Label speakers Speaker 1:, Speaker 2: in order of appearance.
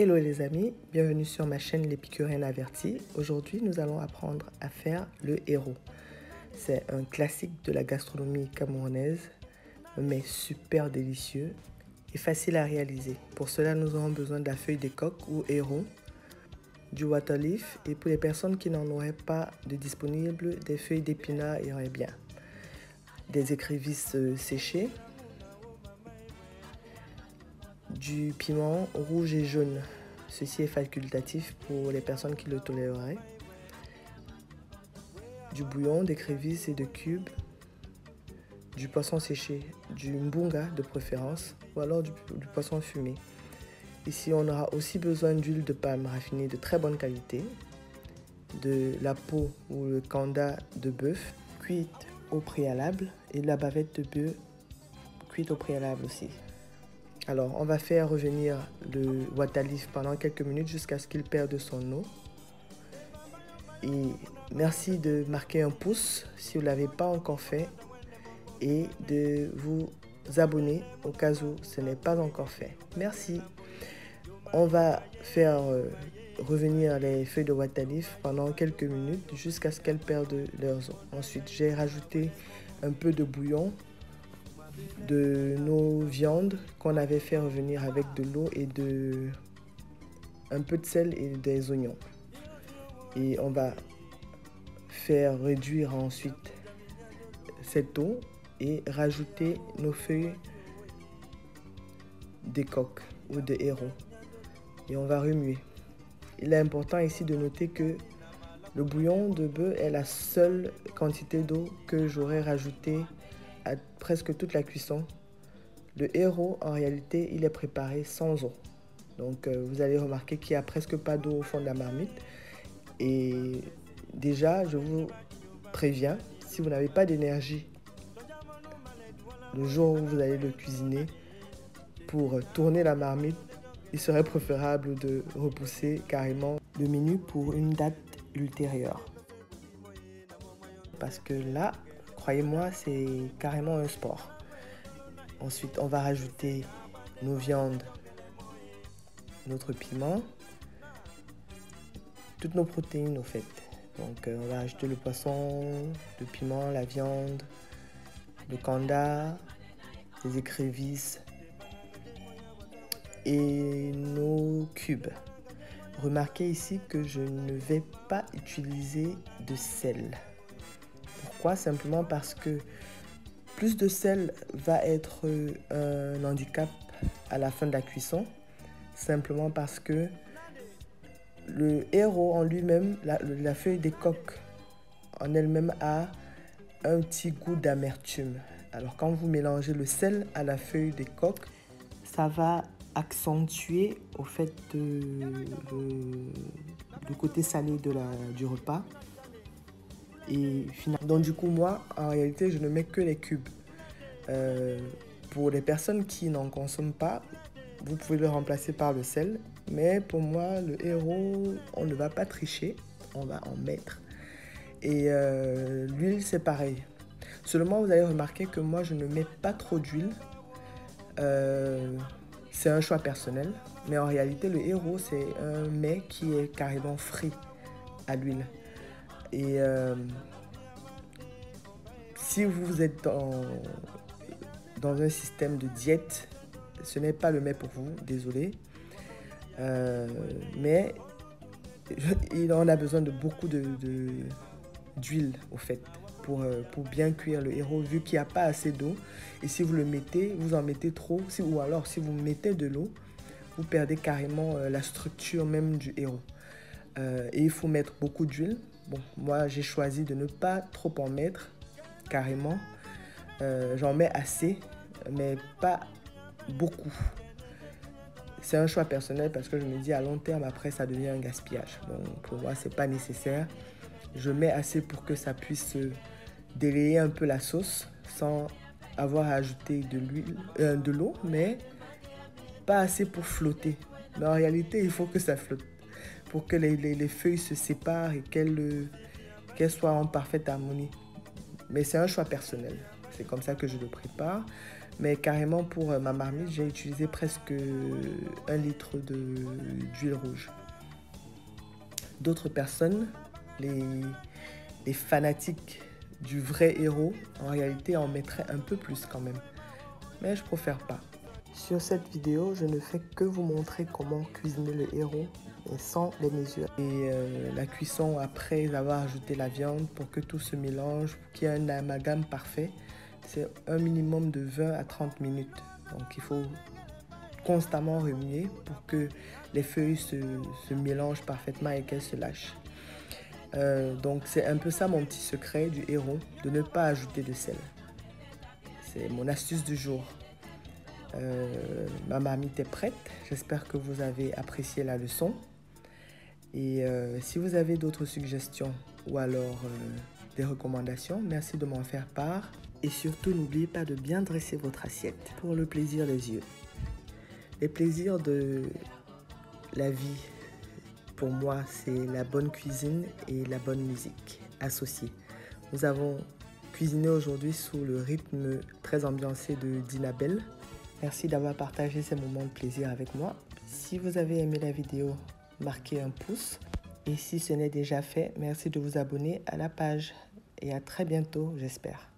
Speaker 1: Hello les amis, bienvenue sur ma chaîne L'Épicurien Averti. Aujourd'hui, nous allons apprendre à faire le héros. C'est un classique de la gastronomie camerounaise, mais super délicieux et facile à réaliser. Pour cela, nous aurons besoin de la feuille de coq ou héros, du water leaf et pour les personnes qui n'en auraient pas de disponible, des feuilles d'épinards iraient bien. Des écrevisses séchées, du piment rouge et jaune. Ceci est facultatif pour les personnes qui le toléreraient. Du bouillon, d'écrevisses et de cubes. Du poisson séché, du mbunga de préférence, ou alors du poisson fumé. Ici, on aura aussi besoin d'huile de palme raffinée de très bonne qualité, de la peau ou le kanda de bœuf cuite au préalable et de la bavette de bœuf cuite au préalable aussi. Alors, on va faire revenir le water leaf pendant quelques minutes jusqu'à ce qu'il perde son eau. Et merci de marquer un pouce si vous ne l'avez pas encore fait et de vous abonner au cas où ce n'est pas encore fait. Merci. On va faire revenir les feuilles de water leaf pendant quelques minutes jusqu'à ce qu'elles perdent leurs eaux. Ensuite, j'ai rajouté un peu de bouillon de nos viandes qu'on avait fait revenir avec de l'eau et un peu de sel et des oignons. Et on va faire réduire ensuite cette eau et rajouter nos feuilles de coq ou de héros. Et on va remuer. Il est important ici de noter que le bouillon de bœuf est la seule quantité d'eau que j'aurais rajouté à presque toute la cuisson. Le héros, en réalité, il est préparé sans eau. Donc, vous allez remarquer qu'il n'y a presque pas d'eau au fond de la marmite. Et déjà, je vous préviens, si vous n'avez pas d'énergie le jour où vous allez le cuisiner, pour tourner la marmite, il serait préférable de repousser carrément le menu pour une date ultérieure. Parce que là, croyez-moi, c'est carrément un sport. Ensuite, on va rajouter nos viandes, notre piment, toutes nos protéines au fait. Donc, on va rajouter le poisson, le piment, la viande, le kanda, les écrevisses et nos cubes. Remarquez ici que je ne vais pas utiliser de sel. Pourquoi? Simplement parce que plus de sel va être un handicap à la fin de la cuisson. Simplement parce que le héros en lui-même, la feuille des coques en elle-même a un petit goût d'amertume. Alors quand vous mélangez le sel à la feuille des coques, ça va accentuer au fait le côté salé du repas. Et finalement, donc du coup moi en réalité je ne mets que les cubes. Pour les personnes qui n'en consomment pas, vous pouvez le remplacer par le sel. Mais pour moi le héros, on ne va pas tricher, on va en mettre. Et l'huile c'est pareil. Seulement vous allez remarquer que moi je ne mets pas trop d'huile. C'est un choix personnel. Mais en réalité le héros c'est un mets qui est carrément frit à l'huile. Et si vous êtes dans un système de diète, ce n'est pas le mets pour vous, désolé. Mais il en a besoin de beaucoup d'huile au fait pour bien cuire le héros vu qu'il n'y a pas assez d'eau. Et si vous le mettez, vous en mettez trop, ou alors si vous mettez de l'eau, vous perdez carrément la structure même du héros. Et il faut mettre beaucoup d'huile. Bon, moi j'ai choisi de ne pas trop en mettre carrément. J'en mets assez, mais pas beaucoup. C'est un choix personnel parce que je me dis à long terme après ça devient un gaspillage. Donc pour moi c'est pas nécessaire. Je mets assez pour que ça puisse délayer un peu la sauce sans avoir à ajouter de l'eau, mais pas assez pour flotter. Mais en réalité il faut que ça flotte pour que les feuilles se séparent et qu'elles soient en parfaite harmonie. Mais c'est un choix personnel. C'est comme ça que je le prépare. Mais carrément pour ma marmite, j'ai utilisé presque 1 litre d'huile rouge. D'autres personnes, les fanatiques du vrai héros, en réalité en mettraient un peu plus quand même. Mais je préfère pas. Sur cette vidéo, je ne fais que vous montrer comment cuisiner le héros et sans les mesures. Et la cuisson après avoir ajouté la viande pour que tout se mélange, pour qu'il y ait un amalgame parfait, c'est un minimum de 20 à 30 minutes. Donc il faut constamment remuer pour que les feuilles se mélangent parfaitement et qu'elles se lâchent. Donc c'est un peu ça mon petit secret du héros, de ne pas ajouter de sel. C'est mon astuce du jour. Ma marmite est prête. J'espère que vous avez apprécié la leçon. Et si vous avez d'autres suggestions ou alors des recommandations, merci de m'en faire part. Et surtout, n'oubliez pas de bien dresser votre assiette pour le plaisir des yeux. Les plaisirs de la vie, pour moi, c'est la bonne cuisine et la bonne musique associées. Nous avons cuisiné aujourd'hui sous le rythme très ambiancé de Dinabelle. Merci d'avoir partagé ces moments de plaisir avec moi. Si vous avez aimé la vidéo, marquez un pouce. Et si ce n'est déjà fait, merci de vous abonner à la page. Et à très bientôt, j'espère.